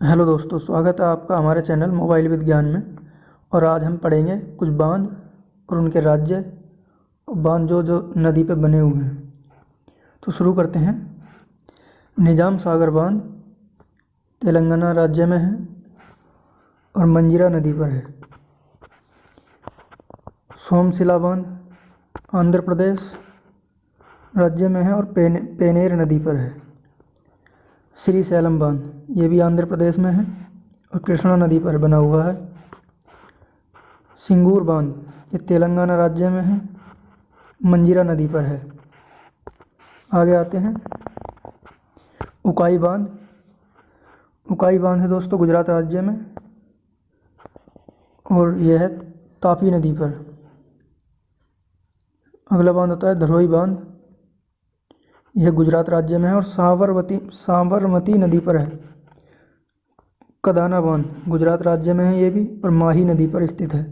Hello दोस्तों, स्वागत है आपका हमारे चैनल मोबाइल विज्ञान में। और आज हम पढ़ेंगे कुछ बांध और उनके राज्य और बांध जो जो नदी पे बने हुए हैं। तो शुरू करते हैं। निजाम सागर बांध तेलंगाना राज्य में है और मंजीरा नदी पर है। सोमशिला बांध आंध्र प्रदेश राज्य में है और पेनेर नदी पर है। श्रीशैलम बांध ये भी आंध्र प्रदेश में है और कृष्णा नदी पर बना हुआ है। सिंगूर बांध ये तेलंगाना राज्य में है, मंजीरा नदी पर है। आगे आते हैं। उकाई बांध है दोस्तों गुजरात राज्य में और यह है तापी नदी पर। अगला बांध होता है धरोई बांध, यह गुजरात राज्य में है और साबरमती नदी पर है। कदाना बांध गुजरात राज्य में है ये भी और माही नदी पर स्थित है।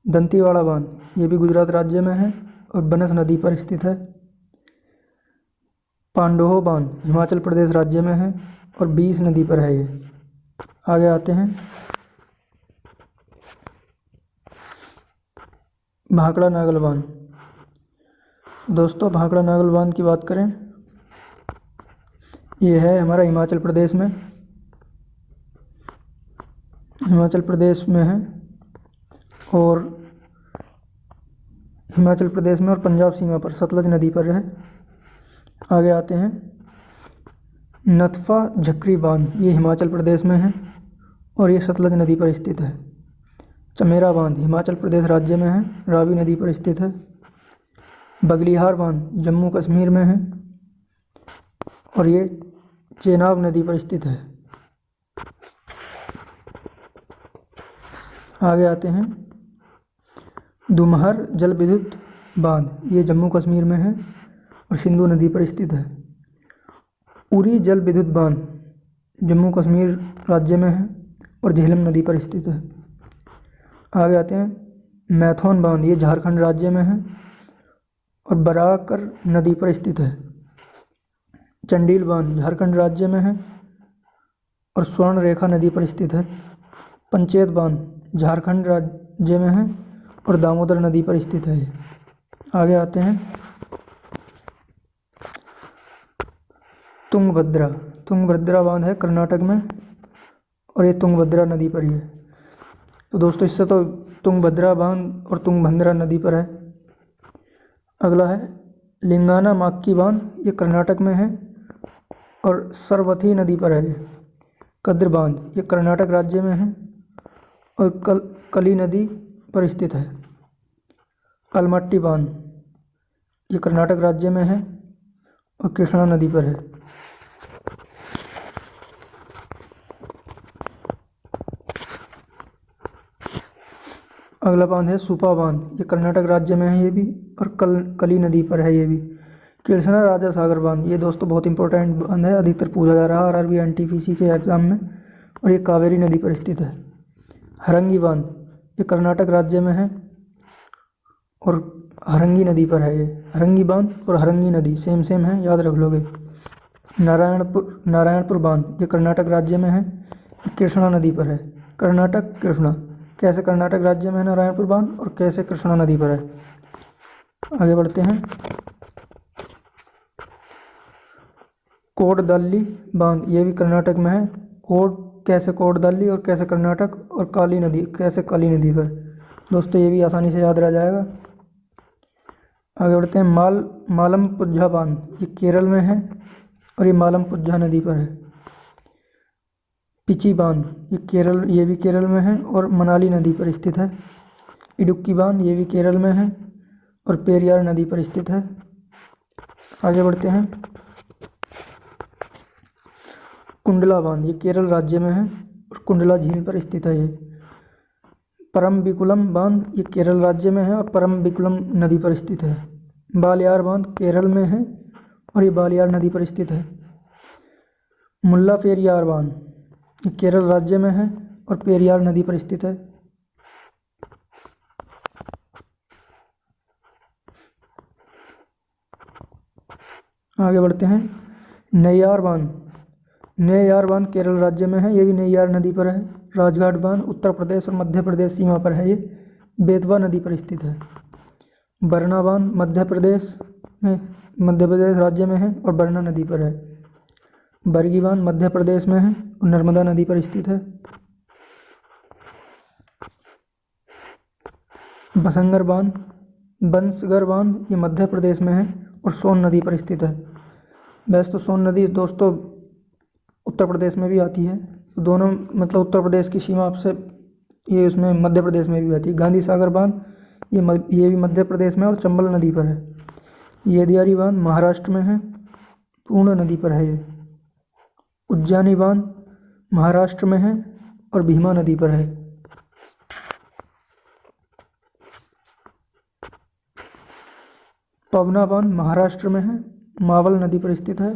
दंतीवाड़ा बांध ये भी गुजरात राज्य में है और बनस नदी पर स्थित है। पांडोह बांध हिमाचल प्रदेश राज्य में है और बीस नदी पर है ये। आगे आते हैं। भाखड़ा नागल बांध दोस्तों, भाखड़ा नागल बांध की बात करें, ये है हमारा हिमाचल प्रदेश में है और हिमाचल प्रदेश में और पंजाब सीमा पर सतलज नदी पर है। आगे आते हैं। नथफा झकरी बांध ये हिमाचल प्रदेश में है और ये सतलज नदी पर स्थित है। चमेरा बांध हिमाचल प्रदेश राज्य में है, रावी नदी पर स्थित है। बगलिहार बांध जम्मू कश्मीर में है और ये चेनाब नदी पर स्थित है। आगे आते हैं। दुमहर जल विद्युत बांध ये जम्मू कश्मीर में है और सिंधु नदी पर स्थित है। उरी जल विद्युत बांध जम्मू कश्मीर राज्य में है और झेलम नदी पर स्थित है। आगे आते हैं। मैथौन बांध ये झारखंड राज्य में है और बराकर नदी पर स्थित है। चंडील बांध झारखंड राज्य में है और स्वर्ण रेखा नदी पर स्थित है। पंचेत बांध झारखंड राज्य में है और दामोदर नदी पर स्थित है। आगे आते हैं। तुंगभद्रा बांध है कर्नाटक में और ये तुंगभद्रा नदी पर ही है। तो दोस्तों इससे तो तुंगभद्रा बांध और तुंगभद्रा नदी पर है। अगला है लिंगाना माक्की बांध, ये कर्नाटक में है और सरवथी नदी पर है। कद्र बांध ये कर्नाटक राज्य में है और कली नदी पर स्थित है। अलमट्टी बांध ये कर्नाटक राज्य में है और कृष्णा नदी पर है। अगला बांध है सुपा बांध, ये कर्नाटक राज्य में है ये भी और कली नदी पर है ये भी। कृष्णा राजा सागर बांध ये दोस्तों बहुत इंपॉर्टेंट बांध है, अधिकतर पूछा जा रहा है आरआरबी एनटीपीसी के एग्जाम में और ये कावेरी नदी पर स्थित है। हरंगी बांध ये कर्नाटक राज्य में है और हरंगी नदी पर है ये। हरंगी बांध और हरंगी नदी सेम है, याद रख लोगे। नारायणपुर बांध ये कर्नाटक राज्य में है, कृष्णा नदी पर है। कर्नाटक कृष्णा कैसे कर्नाटक राज्य में है नारायणपुर बांध और कैसे कृष्णा नदी पर है। आगे बढ़ते हैं। कोडदल्ली बांध ये भी कर्नाटक में है। कैसे कोडदल्ली और कैसे कर्नाटक और काली नदी कैसे काली नदी पर। दोस्तों ये भी आसानी से याद रह जाएगा। आगे बढ़ते हैं। मालमपुझा बांध ये केरल में है और ये मालमपुझा नदी पर है। पिची बांध ये भी केरल में है और मनाली नदी पर स्थित है। इडुक्की बांध ये भी केरल में है और पेरियार नदी पर स्थित है। आगे बढ़ते हैं। कुंडला बांध ये केरल राज्य में है और कुंडला झील पर स्थित है ये। परम्बिकुलम बांध ये केरल राज्य में है और परम्बिकुलम नदी पर स्थित है। बालियार बांध केरल में है और ये बालियार नदी पर स्थित है। मुल्ला पेरियार बांध ये केरल राज्य में है और पेरियार नदी पर स्थित है। आगे बढ़ते हैं। नैयार बांध नेय्यार बांध केरल राज्य में है, ये भी नेय्यार नदी पर है। राजघाट बांध उत्तर प्रदेश और मध्य प्रदेश सीमा पर है, ये बेतवा नदी पर स्थित है। बरना बांध मध्य प्रदेश राज्य में है और बरना नदी पर है। बरगी बांध मध्य प्रदेश में है और नर्मदा नदी पर स्थित है। बंसगर बांध ये मध्य प्रदेश में है और सोन नदी पर स्थित है। वैसे तो सोन नदी दोस्तों उत्तर प्रदेश में भी आती है, तो दोनों मतलब उत्तर प्रदेश की सीमा से ये उसमें मध्य प्रदेश में भी आती है। गांधी सागर बांध ये भी मध्य प्रदेश में और चंबल नदी पर है। येदियारी बांध महाराष्ट्र में है, पूर्ण नदी पर है ये। उज्जैनी बांध महाराष्ट्र में है और भीमा नदी पर है। पवना बांध महाराष्ट्र में है, मावल नदी पर स्थित है।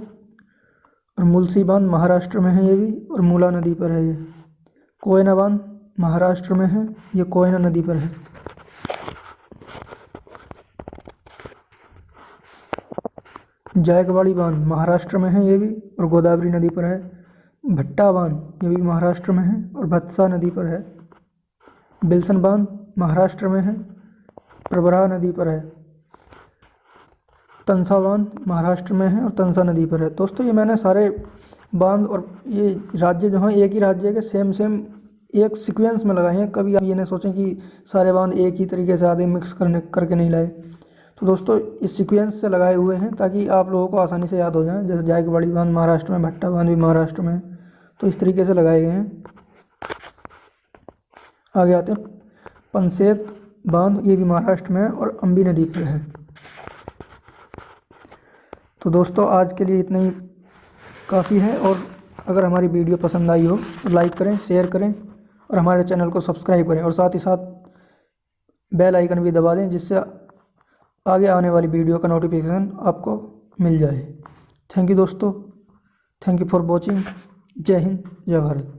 और मुलसी बांध महाराष्ट्र में है ये भी और मूला नदी पर है ये। कोयना बांध महाराष्ट्र में है, ये कोयना नदी पर है। जायकवाड़ी बांध महाराष्ट्र में है ये भी और गोदावरी नदी पर है। भट्टा बांध ये भी महाराष्ट्र में है और भत्सा नदी पर है। बिल्सन बांध महाराष्ट्र में है, प्रवरा नदी पर है। तंसा बांध महाराष्ट्र में है और तंसा नदी पर है। दोस्तों ये मैंने सारे बांध और ये राज्य जो हैं एक ही राज्य के सेम एक सीक्वेंस में लगाए हैं। कभी आप ये नहीं सोचें कि सारे बांध एक ही तरीके से आधे मिक्स करके नहीं लाए। तो दोस्तों इस सीक्वेंस से लगाए हुए हैं ताकि आप लोगों को आसानी से याद हो जाए। जैसे जायकवाड़ी बांध महाराष्ट्र में, भट्टा बांध भी महाराष्ट्र में, तो इस तरीके से लगाए गए हैं। आगे आते हैं पंसेत बांध, ये भी महाराष्ट्र में है और अम्बी नदी पर है। तो दोस्तों आज के लिए इतना ही काफ़ी है, और अगर हमारी वीडियो पसंद आई हो तो लाइक करें, शेयर करें और हमारे चैनल को सब्सक्राइब करें, और साथ ही साथ बेल आइकन भी दबा दें जिससे आगे आने वाली वीडियो का नोटिफिकेशन आपको मिल जाए। थैंक यू दोस्तों, थैंक यू फॉर वॉचिंग। जय हिंद, जय भारत।